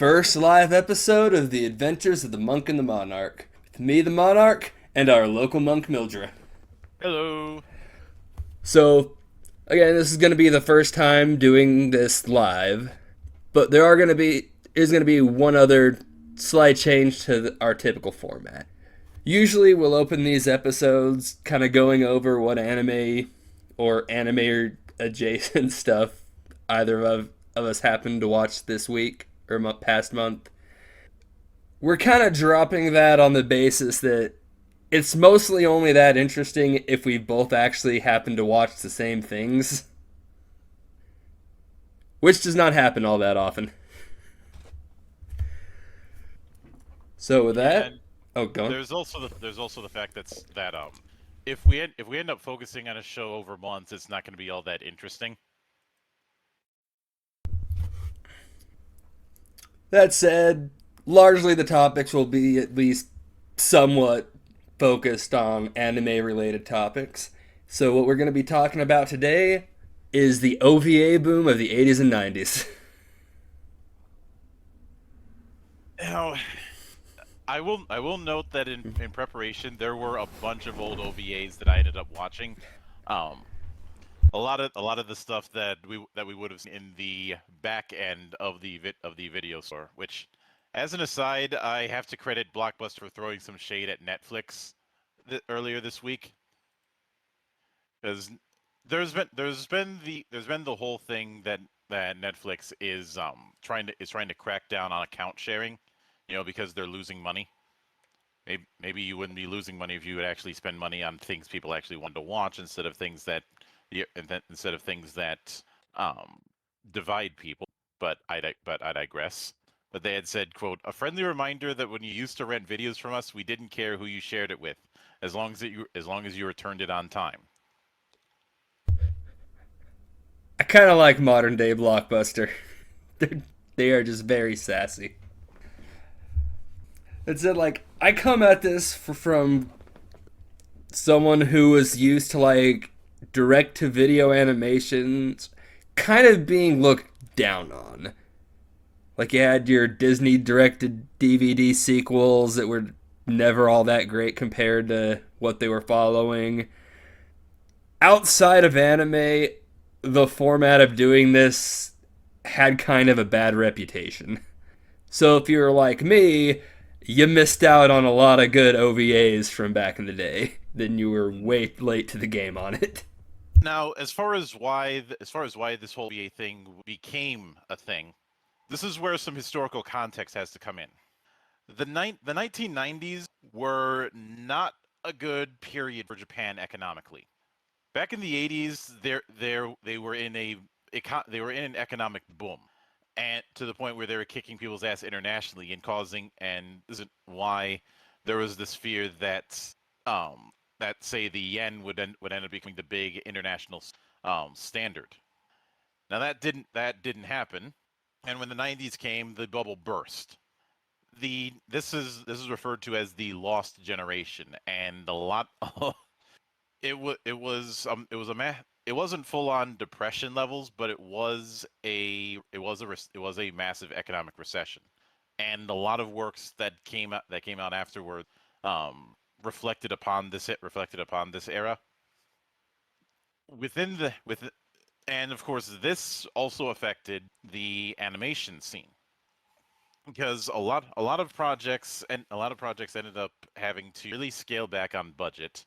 first live episode of the Adventures of the Monk and the Monarch. With me, the Monarch, and our local monk, Mildra. Hello. So, again, this is going to be the first time doing this live, but is going to be one other slight change to our typical format. Usually, we'll open these episodes kind of going over what anime or anime adjacent stuff either of us happened to watch this week or past month. We're kind of dropping that on the basis that it's mostly only that interesting if we both actually happen to watch the same things, which does not happen all that often. So with Yeah, that, and oh, go on. there's also the fact that if we end up focusing on a show over months, it's not going to be all that interesting. That said, largely the topics will be at least somewhat focused on anime related topics. So what we're going to be talking about today is the OVA boom of the 80s and 90s. Now, I will note that in preparation there were a bunch of old OVAs that I ended up watching. Um, a lot of the stuff that we would have seen in the back end of the video store. Which, as an aside, I have to credit Blockbuster for throwing some shade at Netflix earlier this week, because there's been the whole thing that Netflix is trying to crack down on account sharing, because they're losing money. Maybe you wouldn't be losing money if you would actually spend money on things people actually want to watch instead of things that um, divide people. But I digress. But they had said, "quote A friendly reminder that when you used to rent videos from us, we didn't care who you shared it with, as long as you returned it on time." I kind of like modern day Blockbuster. They are just very sassy. It's like I come at this from someone who was used to like direct to video animations kind of being looked down on. Like you had your Disney directed DVD sequels that were never all that great compared to what they were following. Outside of anime, the format of doing this had kind of a bad reputation. So if you're like me, you missed out on a lot of good OVAs from back in the day. Then you were way late to the game on it. Now, as far as why this whole VA thing became a thing, this is where some historical context has to come in. The 1990s were not a good period for Japan economically. Back in the 80s, they were in an economic boom, and to the point where they were kicking people's ass internationally and this is why there was this fear that say the yen would end up becoming the big international standard. Now that didn't happen, and when the 90s came, the bubble burst. This is referred to as the lost generation, and a lot it wasn't full on depression levels, but it was a massive economic recession, and a lot of works that came out afterward reflected upon this era within the with and of course this also affected the animation scene, because a lot of projects ended up having to really scale back on budget.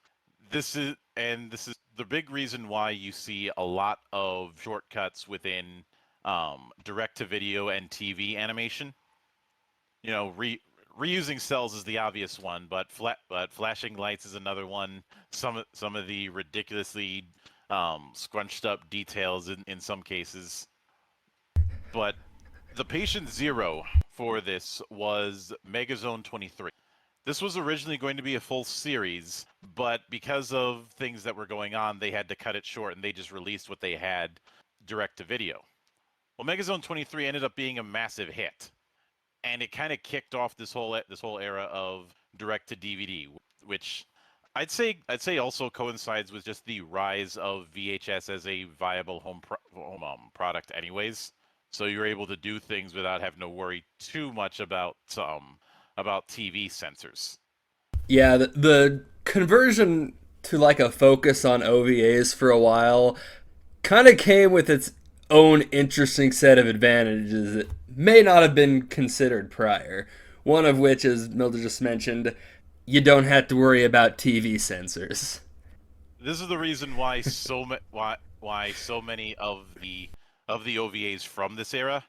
This is the big reason why you see a lot of shortcuts within direct to video and TV animation. Reusing cells is the obvious one, but flashing lights is another one. Some of the ridiculously scrunched up details in some cases. But the patient zero for this was Megazone 23. This was originally going to be a full series, but because of things that were going on, they had to cut it short, and they just released what they had direct to video. Well, Megazone 23 ended up being a massive hit, and it kind of kicked off this whole era of direct to DVD, which I'd say also coincides with just the rise of VHS as a viable home product, anyways. so you're able to do things without having to worry too much about TV censors. Yeah, the conversion to like a focus on OVAs for a while kind of came with its own interesting set of advantages that may not have been considered prior. One of which, as Mildred just mentioned, you don't have to worry about TV censors. This is the reason why why so many of the OVAs from this era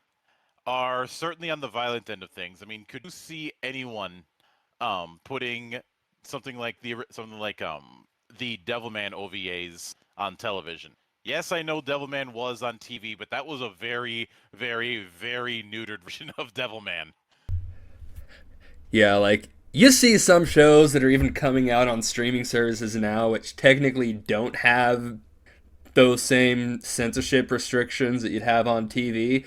are certainly on the violent end of things. I mean, could you see anyone putting something like the Devilman OVAs on television? Yes, I know Devilman was on TV, but that was a very, very, very neutered version of Devilman. Yeah, like you see some shows that are even coming out on streaming services now, which technically don't have those same censorship restrictions that you'd have on TV.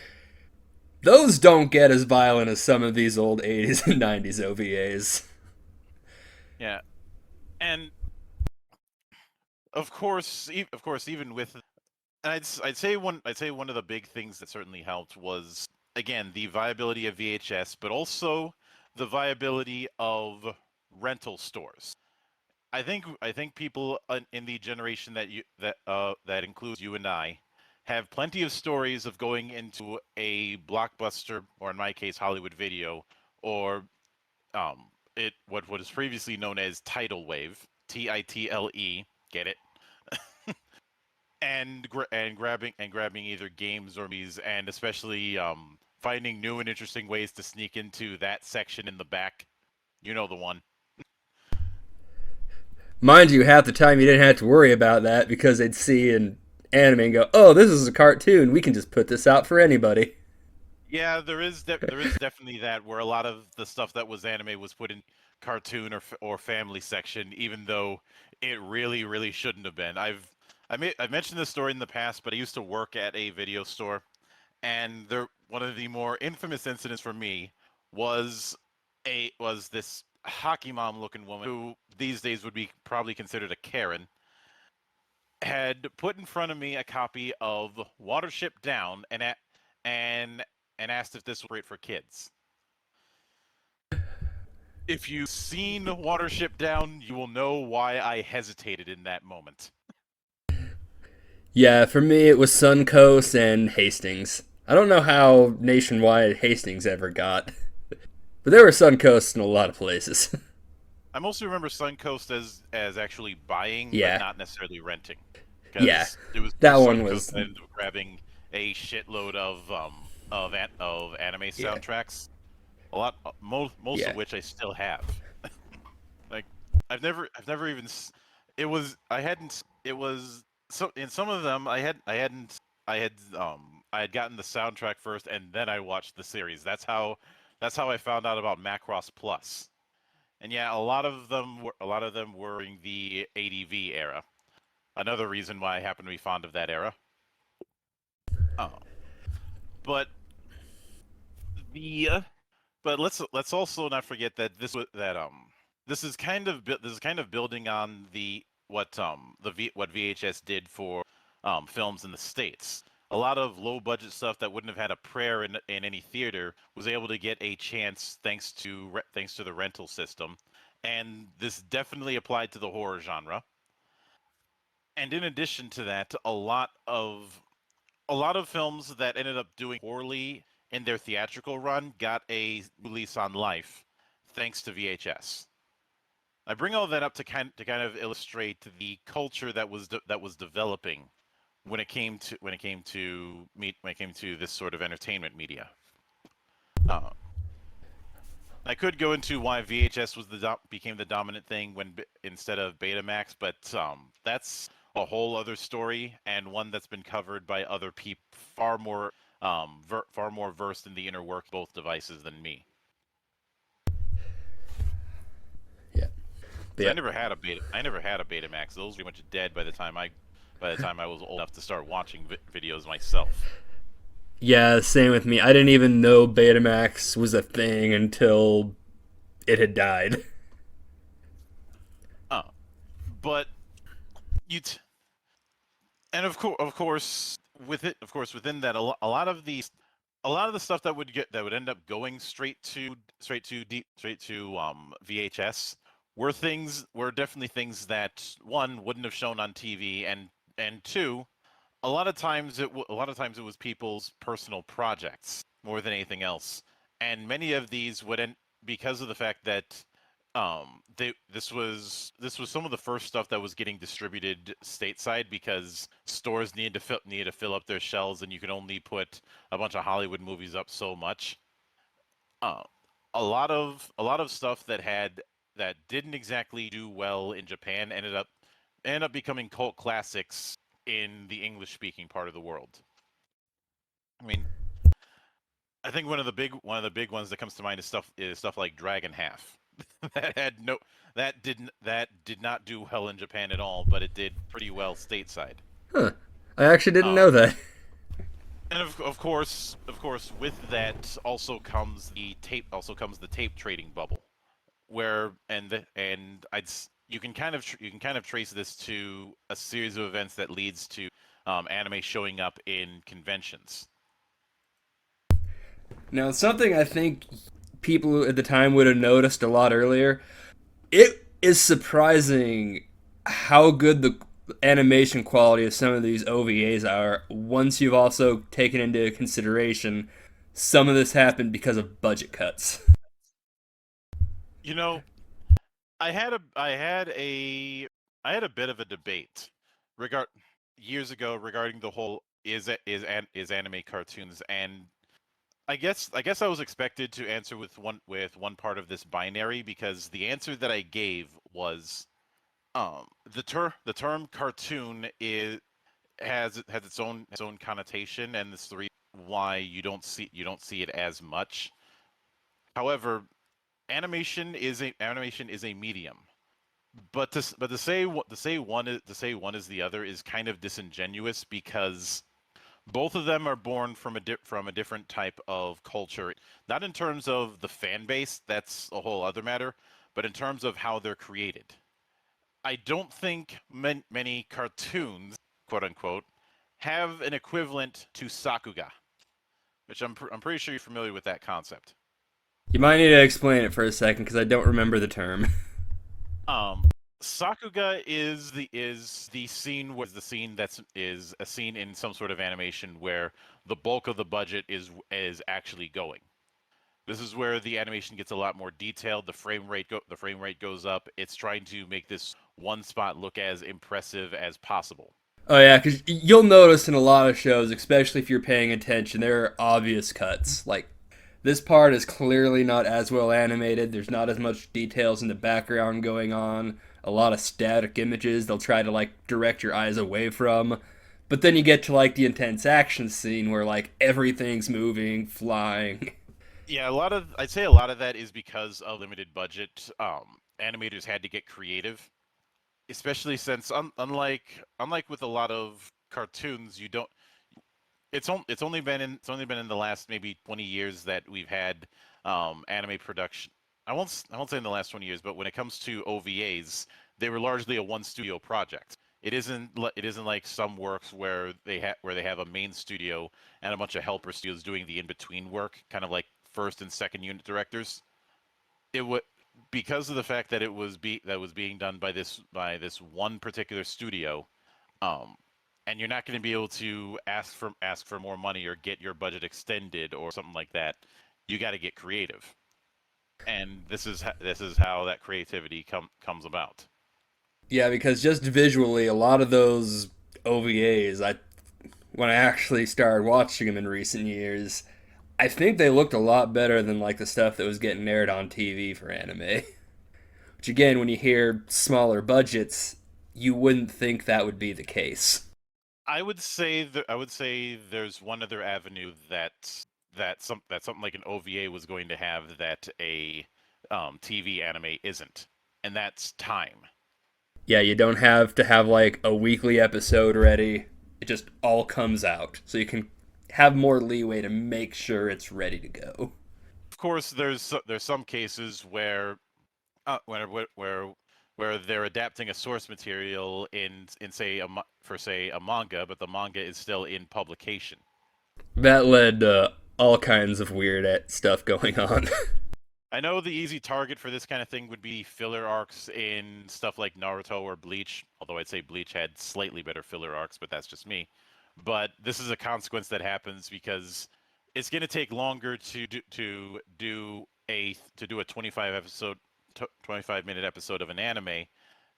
Those don't get as violent as some of these old 80s and 90s OVAs. Yeah, and of course, even with, and I'd say one of the big things that certainly helped was again the viability of VHS, but also the viability of rental stores. I think people in the generation that includes you and I have plenty of stories of going into a Blockbuster, or in my case Hollywood Video, or what is previously known as Tidal Wave, Title, get it, and grabbing either games or movies, and especially finding new and interesting ways to sneak into that section in the back. You know the one. Mind you, half the time you didn't have to worry about that because they'd see an anime and go, "Oh, this is a cartoon. We can just put this out for anybody." Yeah, there is definitely that where a lot of the stuff that was anime was put in cartoon or family section, even though it really shouldn't have been. I've mentioned this story in the past, but I used to work at a video store, and there one of the more infamous incidents for me was was this hockey mom looking woman who these days would be probably considered a Karen, had put in front of me a copy of Watership Down and and asked if this was great for kids. If you've seen Watership Down, you will know why I hesitated in that moment. Yeah, for me it was Suncoast and Hastings. I don't know how nationwide Hastings ever got, but there were Suncoasts in a lot of places. I mostly remember Suncoast as actually buying, but Yeah, not necessarily renting, yeah, because it that was one Suncoast was. that ended up grabbing a shitload of anime Yeah, soundtracks. A lot, most of yeah. which I still have. Like I've never even it was I hadn't it was so in some of them I hadn't I had gotten the soundtrack first and then I watched the series. That's how I found out about Macross Plus. And yeah, a lot of them were in the ADV era. Another reason why I happen to be fond of that era. Oh, but the but let's also not forget that this is kind of building on what VHS did for films in the States. A lot of low budget stuff that wouldn't have had a prayer in any theater was able to get a chance thanks to the rental system, and this definitely applied to the horror genre. And in addition to that, a lot of films that ended up doing poorly in their theatrical run got a release on life thanks to VHS. I bring all that up to kind of illustrate the culture that was developing when it came to this sort of entertainment media. Uh, I could go into why VHS became the dominant thing instead of Betamax, but that's a whole other story and one that's been covered by other people far more versed in the inner work of both devices than me. Yeah. But Because yeah. I never had a Betamax. Those were pretty much dead by the time I was old enough to start watching videos myself. Yeah, same with me. I didn't even know Betamax was a thing until it had died. Uh, but you t- and of course within that a lot of these a lot of the stuff that would end up going straight to VHS were definitely things that one wouldn't have shown on TV, and two, a lot of times it was people's personal projects more than anything else, and many of these would end because of the fact that this was some of the first stuff that was getting distributed stateside because stores needed to fill up their shelves, and you could only put a bunch of Hollywood movies up so much. Uh, a lot of stuff that didn't exactly do well in Japan ended up becoming cult classics in the English speaking part of the world. I mean, I think one of the big ones that comes to mind is stuff like Dragon Half. that had no that did not do well in Japan at all, but it did pretty well stateside. Huh. I actually didn't know Um, that. and of course, with that also comes the tape trading bubble, where and you can kind of trace this to a series of events that leads to anime showing up in conventions. Now, something I think people at the time would have noticed a lot earlier, it is surprising how good the animation quality of some of these OVAs are once you've also taken into consideration some of this happened because of budget cuts. You know, I had a bit of a debate regard years ago regarding the whole is anime cartoons, and I guess I was expected to answer with one part of this binary because the answer that I gave was the term cartoon is has its own connotation, and it's the reason why you don't see it as much. However, animation is a medium. But to say one is the other is kind of disingenuous because both of them are born from a different type of culture. Not in terms of the fan base, that's a whole other matter, but in terms of how they're created. I don't think many cartoons, quote unquote, have an equivalent to sakuga, which I'm pretty sure you're familiar with that concept. You might need to explain it for a second because I don't remember the term. Um, Sakuga is the scene that's is a scene in some sort of animation where the bulk of the budget is actually going. This is where the animation gets a lot more detailed. The frame rate goes up. It's trying to make this one spot look as impressive as possible. Oh yeah, because you'll notice in a lot of shows, especially if you're paying attention, there are obvious cuts. Like this part is clearly not as well animated. There's not as much details in the background going on. A lot of static images they'll try to like direct your eyes away from. But then you get to like the intense action scene where like everything's moving, flying. Yeah, I'd say a lot of that is because of limited budget. Animators had to get creative, especially since unlike with a lot of cartoons, you don't it's only been in the last maybe 20 years that we've had anime production. I won't say in the last 20 years, but when it comes to OVAs, they were largely a one studio project. It isn't like some works where they have a main studio and a bunch of helper studios doing the in between work, kind of like first and second unit directors. It would because of the fact that that was being done by this one particular studio. Um, and you're not going to be able to ask for more money or get your budget extended or something like that. You got to get creative, and this is how that creativity comes about. Yeah, because just visually, a lot of those OVAs, I when I actually started watching them in recent years, I think they looked a lot better than like the stuff that was getting aired on TV for anime. Which again, when you hear smaller budgets, you wouldn't think that would be the case. I would say there's one other avenue that something like an OVA was going to have that a TV anime isn't, and that's time. Yeah, you don't have to have like a weekly episode ready. It just all comes out. So you can have more leeway to make sure it's ready to go. Of course, there's some cases where uh, where where where where they're adapting a source material in say for say a manga, but the manga is still in publication. That led all kinds of weird stuff going on. I know the easy target for this kind of thing would be filler arcs in stuff like Naruto or Bleach, although I'd say Bleach had slightly better filler arcs, but that's just me. But this is a consequence that happens because it's going to take longer to do a 25-minute episode of an anime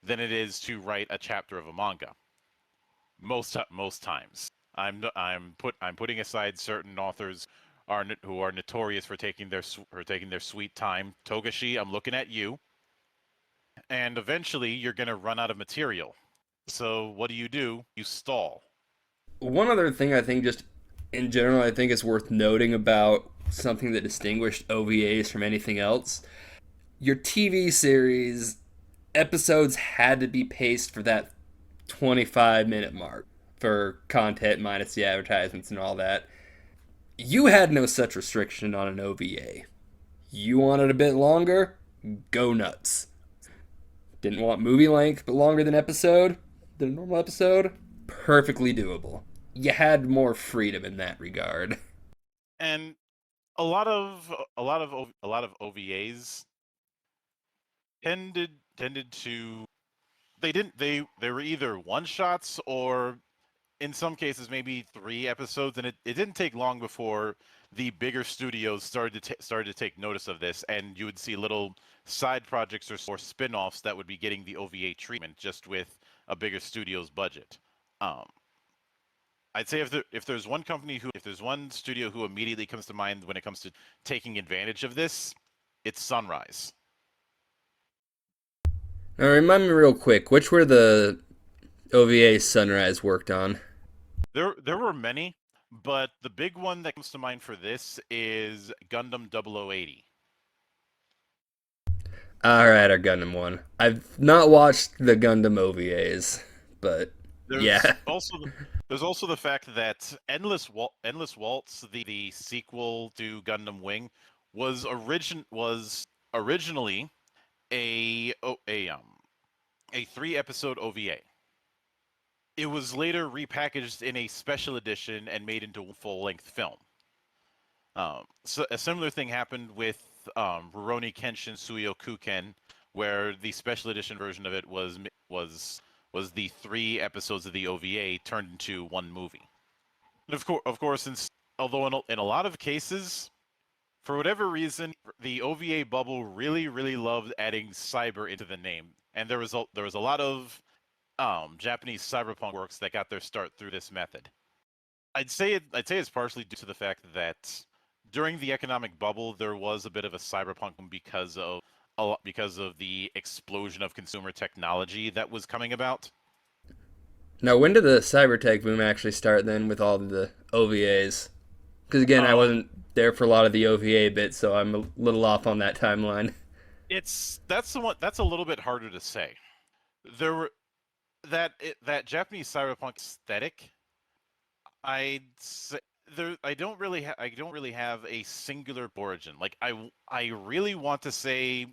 than it is to write a chapter of a manga. Most times. I'm putting aside certain authors who are notorious for taking their sweet time. Togashi, I'm looking at you. And eventually you're going to run out of material. So what do? You stall. One other thing I think, just in general, I think is worth noting about something that distinguished OVAs from anything else. Your TV series episodes had to be paced for that 25-minute mark for content minus the advertisements and all that. You had no such restriction on an OVA. You wanted a bit longer? Go nuts. Didn't want movie length but longer than a normal episode? Perfectly doable. You had more freedom in that regard. And a lot of OVAs tended to they were either one shots or in some cases maybe 3 episodes, and it didn't take long before the bigger studios started to take notice of this, and you would see little side projects or spin-offs that would be getting the OVA treatment just with a bigger studio's budget. Um, I'd say if there's one studio who immediately comes to mind when it comes to taking advantage of this, it's Sunrise. Now, remind me real quick, which were the OVA Sunrise worked on? There were many, but the big one that comes to mind for this is Gundam 0080. Alright, our Gundam one. I've not watched the Gundam OVAs, but There's yeah. also there's also the fact that Endless Waltz, the sequel to Gundam Wing, was originally a o- a 3-episode OVA. It was later repackaged in a special edition and made into a full-length film. So a similar thing happened with Rurouni Kenshin Suyo Kuken, where the special edition version of it was the 3 episodes of the OVA turned into one movie. And of course, although in a lot of cases, for whatever reason, the OVA bubble really loved adding cyber into the name, and there was a lot of Japanese cyberpunk works that got their start through this method. I'd say it's partially due to the fact that during the economic bubble there was a bit of a cyberpunk boom because of the explosion of consumer technology that was coming about. Now, when did the cybertech boom actually start then with all the OVAs? Because again, I Um, wasn't there for a lot of the OVA bits, so I'm a little off on that timeline. that's a little bit harder to say. There were that Japanese cyberpunk aesthetic. I'd say I don't really have a singular origin. Like I really want to say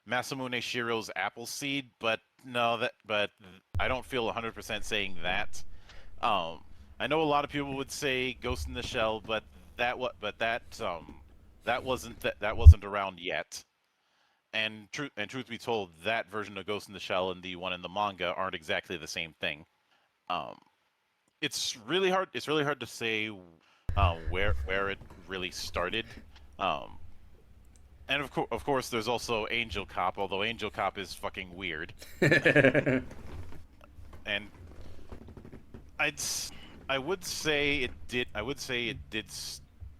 Masamune Shirow's Appleseed, but no, but I don't feel 100% saying that. Um, I know a lot of people would say Ghost in the Shell, but that wasn't around yet. And truth be told, that version of Ghost in the Shell and the one in the manga aren't exactly the same thing. Um, it's really hard. It's really hard to say where it really started. Um, and of course, there's also Angel Cop. Although Angel Cop is fucking weird, and I'd s- I would say it did. I would say it did.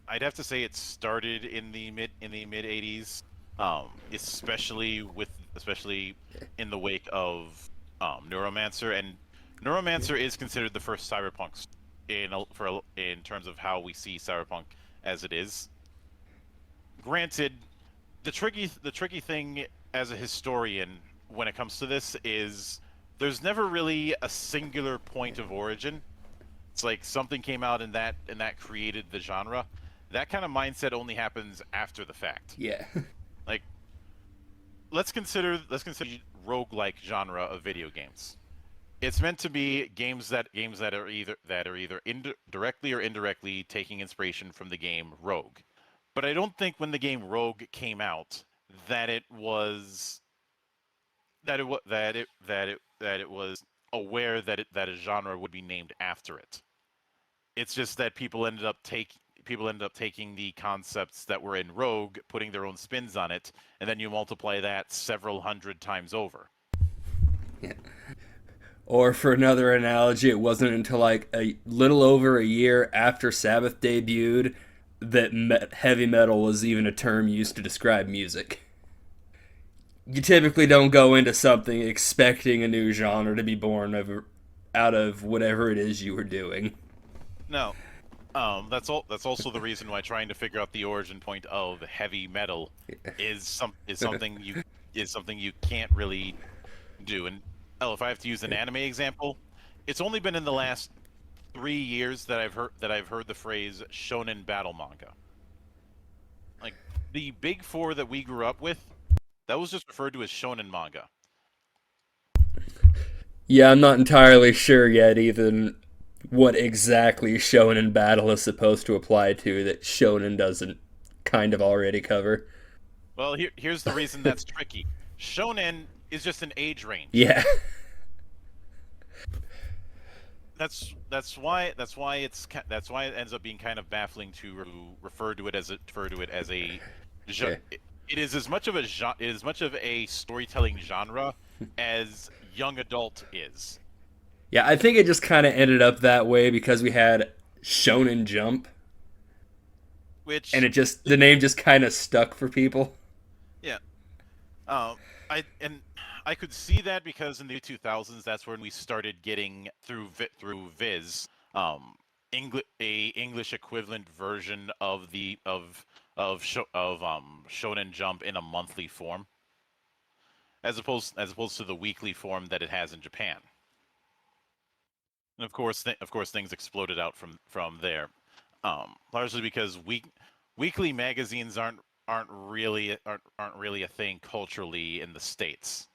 I'd have to say it started in the mid '80s, especially in the wake of Neuromancer, and Neuromancer is considered the first cyberpunk in terms of how we see cyberpunk as it is. Granted, the tricky thing as a historian when it comes to this is there's never really a singular point of origin. It's like something came out and that created the genre. That kind of mindset only happens after the fact. Yeah. Like let's consider roguelike genre of video games. It's meant to be games that are either directly or indirectly taking inspiration from the game Rogue. But I don't think when the game Rogue came out that it was that it was aware that a genre would be named after it. It's just that people ended up taking the concepts that were in Rogue, putting their own spins on it, and then you multiply that several hundred times over. Yeah. Or for another analogy, it wasn't until like a little over a year after Sabbath debuted that heavy metal was even a term used to describe music. You typically don't go into something expecting a new genre to be born out of whatever it is you were doing. No, that's also the reason why trying to figure out the origin point of heavy metal is something you can't really do. And oh, if I have to use an anime example, it's only been in the last 3 years that I've heard the phrase shonen battle manga. Like the big four that we grew up with, that was just referred to as shonen manga. Yeah, I'm not entirely sure yet even what exactly Shonen Battle is supposed to apply to that Shonen doesn't kind of already cover. Well, here's the reason that's tricky. Shonen is just an age range. Yeah. That's why it ends up being kind of baffling to refer to it as a Yeah. it is as much of a it is much of a storytelling genre as young adult is. Yeah, I think it just kind of ended up that way because we had Shonen Jump, and Which it just the name just kind of stuck for people. yeah, I and I could see that because in the 2000s that's when we started getting through Viz English equivalent version of Shonen Jump in a monthly form as opposed to the weekly form that it has in Japan. And of course things exploded out from there. Largely because weekly magazines aren't really a thing culturally in the States.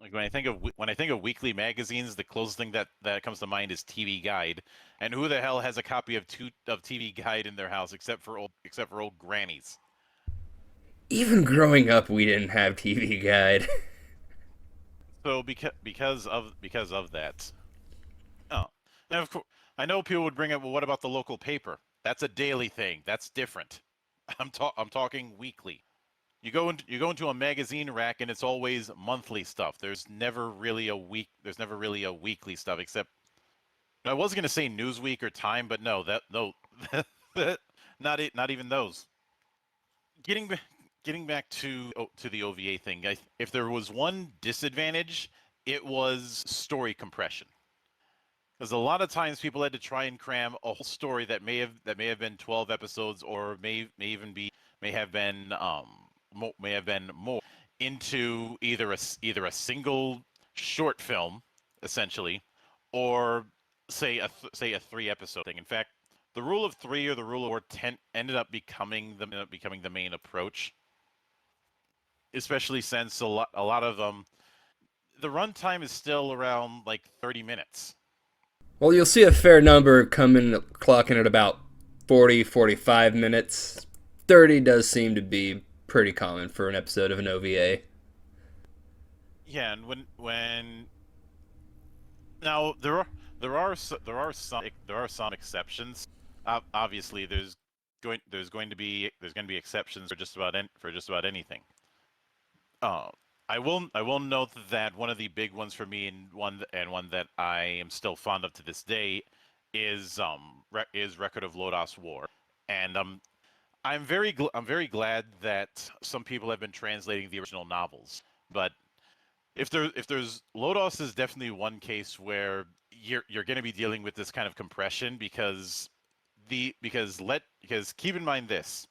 Like when I think of weekly magazines, the closest thing that comes to mind is TV Guide. And who the hell has a copy of TV Guide in their house except for old grannies? Even growing up, we didn't have TV Guide. So because of that, oh, and of course I know people would bring up, well, what about the local paper? That's a daily thing. That's different. I'm talking weekly. You go into a magazine rack and it's always monthly stuff. There's never really a weekly stuff except I was gonna say Newsweek or Time, but no not even those. Getting ba- Getting back to the OVA thing, if there was one disadvantage, it was story compression. Because a lot of times people had to try and cram a whole story that may have been 12 episodes or may have been may have been more into either a single short film essentially or say a 3 episode thing. In fact, the rule of 3 or the rule of 4 ended up becoming the main approach, especially since a lot of them the runtime is still around like 30 minutes. Well, you'll see a fair number coming clocking at about 40, 45 minutes. 30 does seem to be pretty common for an episode of an OVA. Yeah, and when now there are some exceptions. Obviously, there's going to be exceptions for just about anything. Uh, I will note that one of the big ones for me and one that I am still fond of to this day is Record of Lodoss War, and I'm very glad that some people have been translating the original novels, but if there's Lodos is definitely one case where you're going to be dealing with this kind of compression because keep in mind this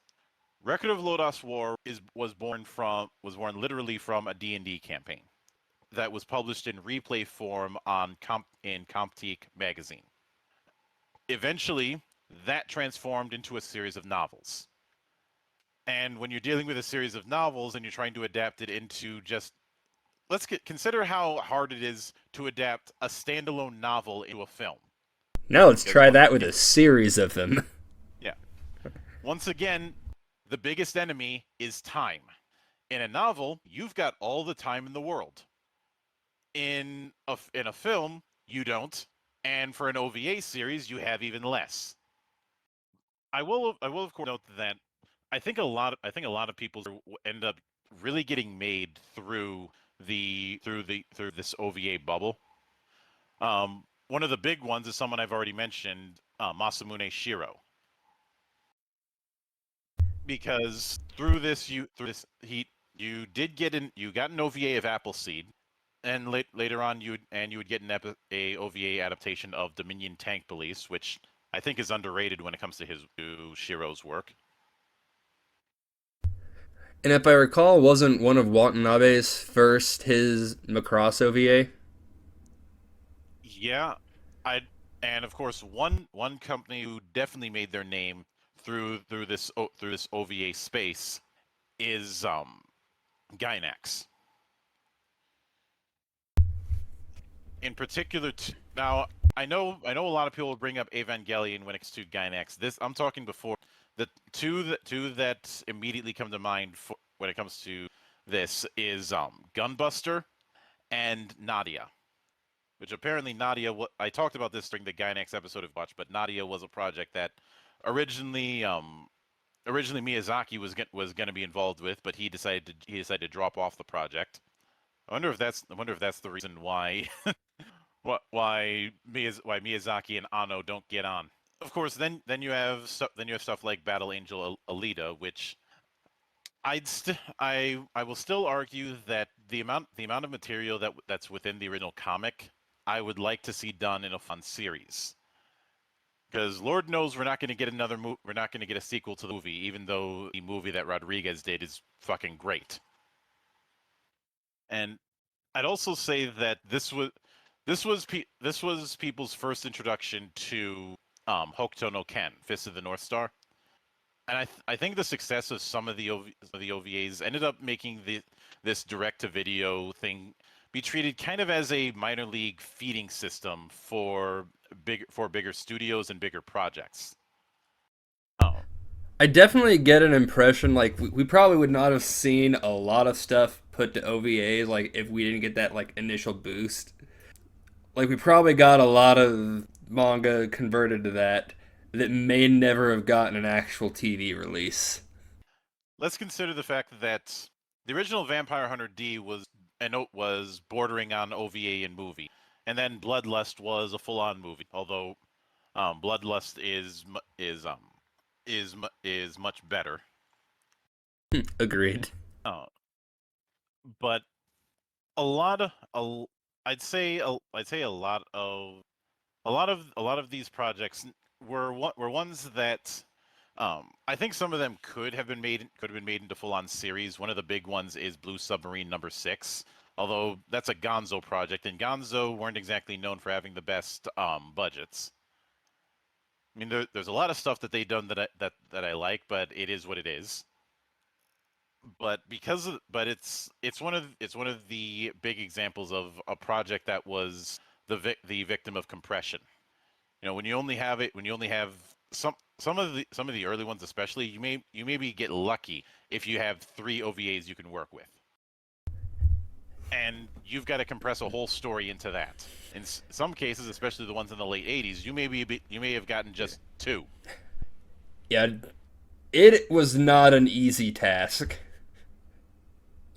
Record of Lodoss War is was born literally from a D&D campaign that was published in replay form in Comptique magazine. Eventually, that transformed into a series of novels. And when you're dealing with a series of novels and you're trying to adapt it into just consider how hard it is to adapt a standalone novel into a film. Now let's Because try that with a series of them. yeah, once again, the biggest enemy is time. In a novel, you've got all the time in the world. In a film, you don't, and for an OVA series, you have even less. I will of course note that I think a lot of people end up really getting made through this OVA bubble. One of the big ones is someone I've already mentioned, Masamune Shiro, because through this he you got an OVA of Appleseed, and later on you would get a OVA adaptation of Dominion Tank Police, which I think is underrated when it comes to Shiro's work. And if I recall, wasn't one of Watanabe's first his Macross OVA? Yeah, I and of course one company who definitely made their name through this OVA space is Gynax. In particular, now I know a lot of people will bring up Evangelion when it comes to Gynax. This I'm talking before the two that immediately come to mind when it comes to this is Gunbuster and Nadia. Which apparently Nadia, I talked about this during the Gynax episode of Watch, but Nadia was a project that originally originally Miyazaki was going to be involved with, but he decided to drop off the project. I wonder if that's the reason why why Miyazaki and Anno don't get on. Of course, then you have stuff like Battle Angel Alita, which I will still argue that the amount of material that's within the original comic I would like to see done in a fun series. Because Lord knows we're not going to get a sequel to the movie, even though the movie that Rodriguez did is fucking great. And I'd also say that this was people's first introduction to Hokuto no Ken, Fist of the North Star. And I think the success of some of the OVAs ended up making this direct to video thing be treated kind of as a minor league feeding system for bigger studios and bigger projects. Oh, I definitely get an impression like we probably would not have seen a lot of stuff put to OVAs like if we didn't get that like initial boost. Like we probably got a lot of manga converted to that may never have gotten an actual TV release. let's consider the fact that the original Vampire Hunter D was bordering on OVA and movie, and then Bloodlust was a full-on movie. Although Bloodlust is much better. Agreed. Uh, but a lot of I'd say a lot of these projects were ones that I think some of them could have been made into full-on series. One of the big ones is Blue Submarine #6, although that's a Gonzo project, and Gonzo weren't exactly known for having the best budgets. I mean, there's a lot of stuff that they've done that I like, but it is what it is. It's one of the big examples of a project that was the victim of compression. You know, when you only have some of the early ones, especially, you maybe get lucky if you have 3 OVAs you can work with, and you've got to compress a whole story into that. In some cases, especially the ones in the late '80s, you may have gotten just 2. Yeah, it was not an easy task.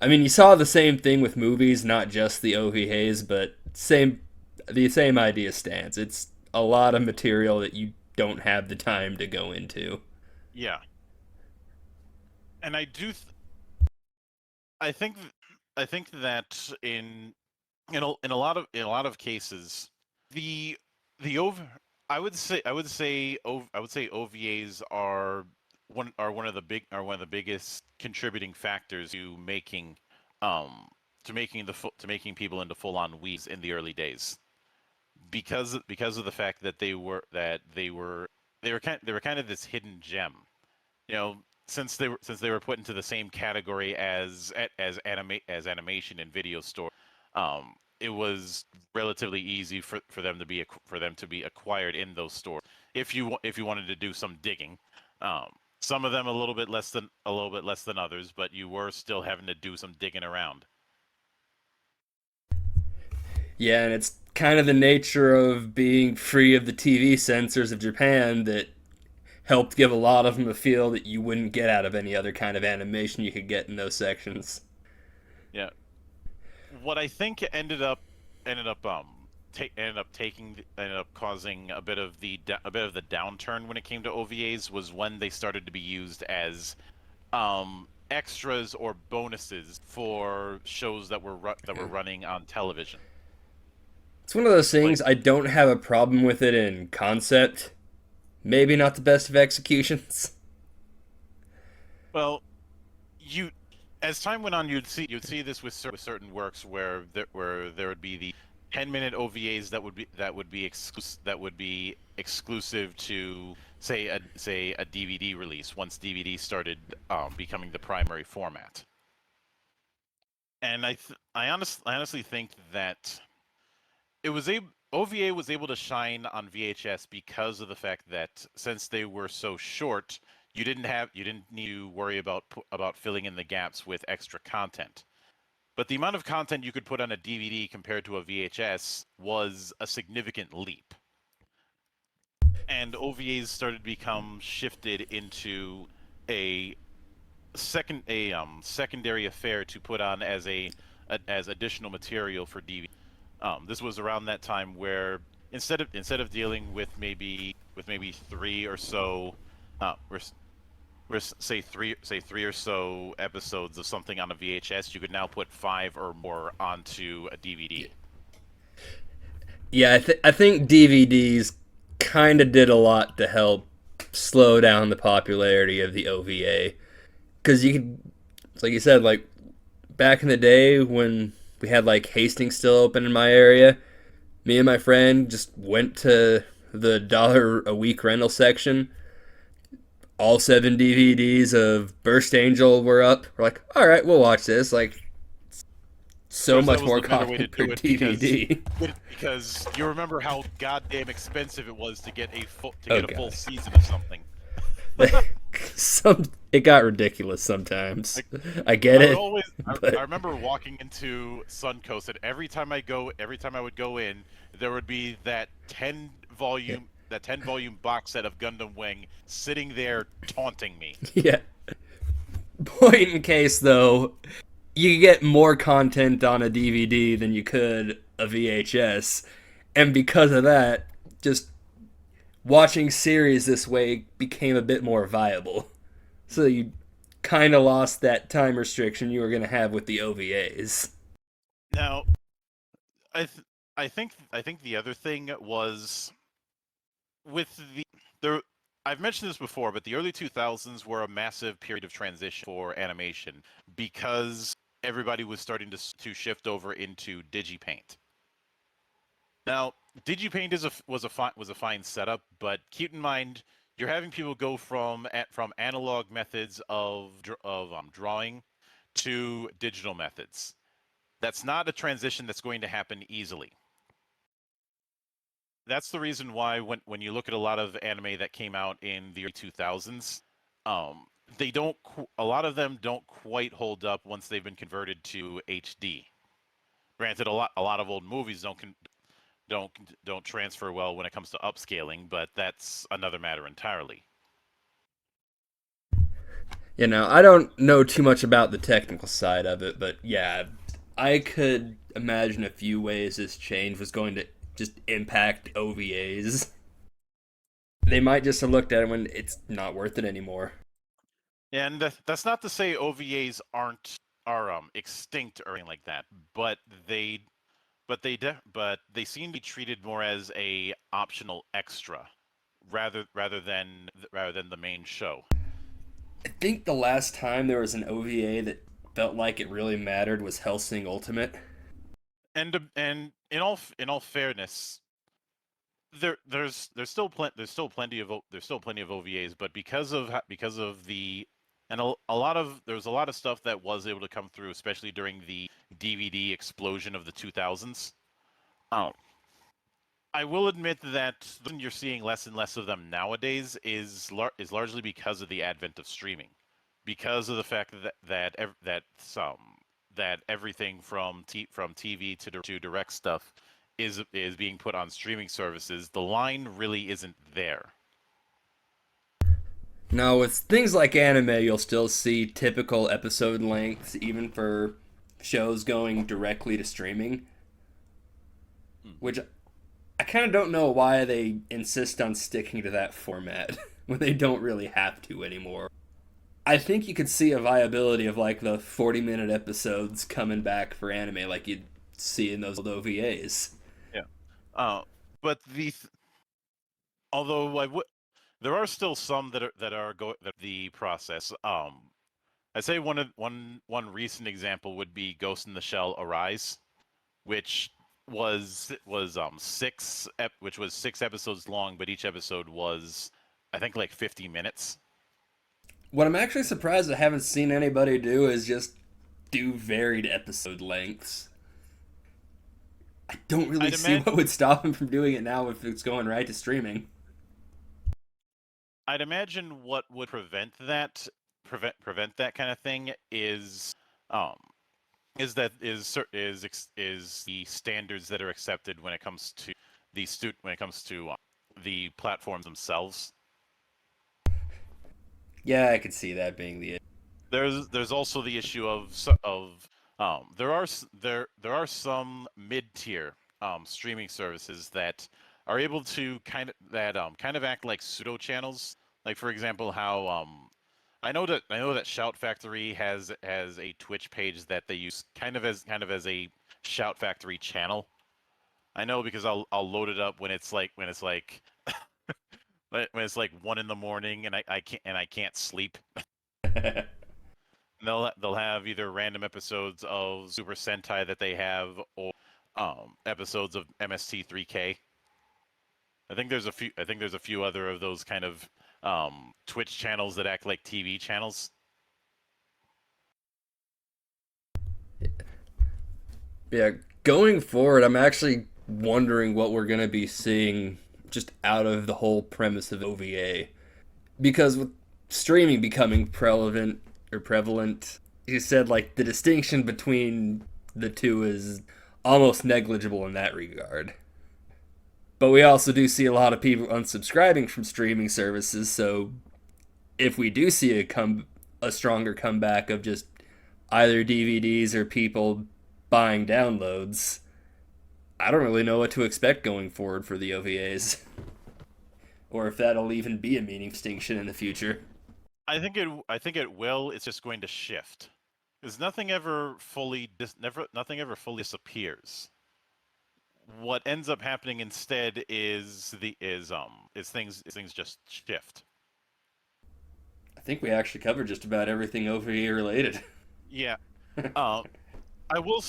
I mean, you saw the same thing with movies, not just the OVAs, but the same idea stands. It's a lot of material that you don't have the time to go into. Yeah, and I think I think that in a lot of cases, the the over I would say OVAs are one of the biggest contributing factors um to making people into full on weebs in the early days, because of the fact that they were kind of this hidden gem. You know, since they were put into the same category as animation and video store, it was relatively easy for them to be acquired in those stores if you wanted to do some digging. Some of them a little bit less than others, but you were still having to do some digging around. Yeah, and it's kind of the nature of being free of the TV censors of Japan that helped give a lot of them a feel that you wouldn't get out of any other kind of animation you could get in those sections. Yeah, what I think ended up ended up causing a bit of the downturn when it came to OVAs was when they started to be used as extras or bonuses for shows that were running on television. It's one of those Like, things I don't have a problem with it in concept. Maybe not the best of executions. well, you as time went on, you'd see this with certain works where there would be the 10-minute OVAs that would be exclusive to say a DVD release once DVD started becoming the primary format. And I honestly think that it was a OVA was able to shine on VHS because of the fact that since they were so short, you didn't need to worry about filling in the gaps with extra content. But the amount of content you could put on a DVD compared to a VHS was a significant leap. And OVAs started to become shifted into a secondary affair to put on as additional material for DVD. This was around that time where instead of dealing with maybe three or so, or say three or so episodes of something on a VHS, you could now put five or more onto a DVD. Yeah, I think DVDs kind of did a lot to help slow down the popularity of the OVA. Because you could, like you said, like back in the day when we had like Hastings still open in my area, me and my friend just went to the dollar a week rental section. All 7 DVDs of Burst Angel were up. We're like, all right, we'll watch this. Like, Of so course, that much was more the better way to content per do it because DVD. you remember how goddamn expensive it was to get Oh a full god, season of something. some it got ridiculous sometimes. Like, I get it, I but remember walking into Suncoast, and every time I would go in, there would be yeah, 10 volume box set of Gundam Wing sitting there taunting me. yeah. Point in case though, you get more content on a DVD than you could a VHS, and because of that, just watching series this way became a bit more viable. So you kind of lost that time restriction you were going to have with the OVAs. Now, I th- I think the other thing was with the I've mentioned this before, but the early 2000s were a massive period of transition for animation because everybody was starting to shift over into DigiPaint. Now, DigiPaint was a fine setup, but keep in mind you're having people go from analog methods of drawing to digital methods. That's not a transition that's going to happen easily. That's the reason why when you look at a lot of anime that came out in the early 2000s, um, a lot of them don't quite hold up once they've been converted to HD. Granted, a lot of old movies don't don't transfer well when it comes to upscaling, but that's another matter entirely. You know, I don't know too much about the technical side of it, but yeah, I could imagine a few ways this change was going to just impact OVAs. They might just have looked at it when it's not worth it anymore. And that's not to say OVAs are extinct or anything like that, but they seem to be treated more as a optional extra rather than the main show. I think the last time there was an OVA that felt like it really mattered was Hellsing Ultimate. In all fairness, there's still plenty of OVAs, but because of and a lot of there was a lot of stuff that was able to come through, especially during the DVD explosion of the 2000s. Um, I will admit that the reason you're seeing less and less of them nowadays is largely because of the advent of streaming, because of the fact that everything from TV to direct stuff is being put on streaming services. The line really isn't there. Now, with things like anime, you'll still see typical episode lengths, even for shows going directly to streaming, Hmm. which I kind of don't know why they insist on sticking to that format when they don't really have to anymore. I think you could see a viability of like the 40-minute episodes coming back for anime like you'd see in those old OVAs. Yeah. Uh, but although there are still some that are go that the process. I'd say one recent example would be Ghost in the Shell Arise, which which was 6 episodes long, but each episode was, I think, like 50 minutes. What I'm actually surprised I haven't seen anybody do is just do varied episode lengths. I don't really I'd see imagine what would stop him from doing it now if it's going right to streaming. I'd imagine what would prevent that kind of thing um is the standards that are accepted when it comes to the platforms themselves. Yeah, I could see that being the. There's also the issue of there are some mid-tier streaming services that are able to kind of act like pseudo channels. Like, for example, how I know that Shout Factory has a Twitch page that they use kind of as a Shout Factory channel. I know because I'll load it up when it's like 1 in the morning and I can't sleep. And they'll have either random episodes of Super Sentai that they have, or episodes of MST3K. I think there's a few other of those kind of Twitch channels that act like TV channels. Yeah, going forward, I'm actually wondering what we're going to be seeing just out of the whole premise of OVA. Because with streaming becoming prevalent, you said like the distinction between the two is almost negligible in that regard. But we also do see a lot of people unsubscribing from streaming services, so if we do see a stronger comeback of just either DVDs or people buying downloads, I don't really know what to expect going forward for the OVAs, or if that'll even be a meaning distinction in the future. I think it will. It's just going to shift. Because nothing ever fully disappears. What ends up happening instead is things just shift. I think we actually covered just about everything OVA related. Yeah. Um, I will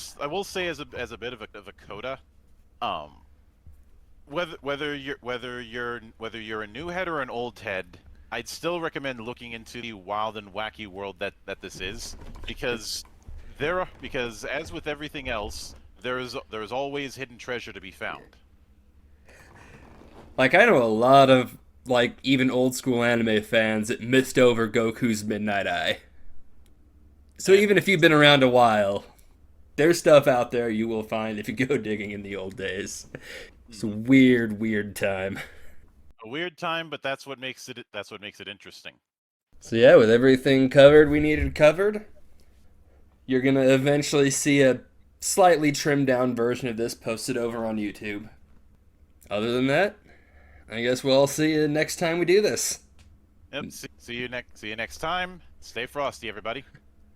say as a bit of a coda, um, whether you're a new head or an old head, I'd still recommend looking into the wild and wacky world that this is, because because as with everything else, there is always hidden treasure to be found. Like, I know a lot of, like, even old school anime fans that missed over Goku's Midnight Eye. So And even if you've been around a while, there's stuff out there you will find if you go digging in the old days. It's a weird, weird time. a weird time, but that's what makes it interesting. So yeah, with everything covered we needed covered, you're gonna eventually see a slightly trimmed down version of this posted over on YouTube. Other than that, I guess we'll all see you next time we do this. Yep. See you next time. Stay frosty, everybody.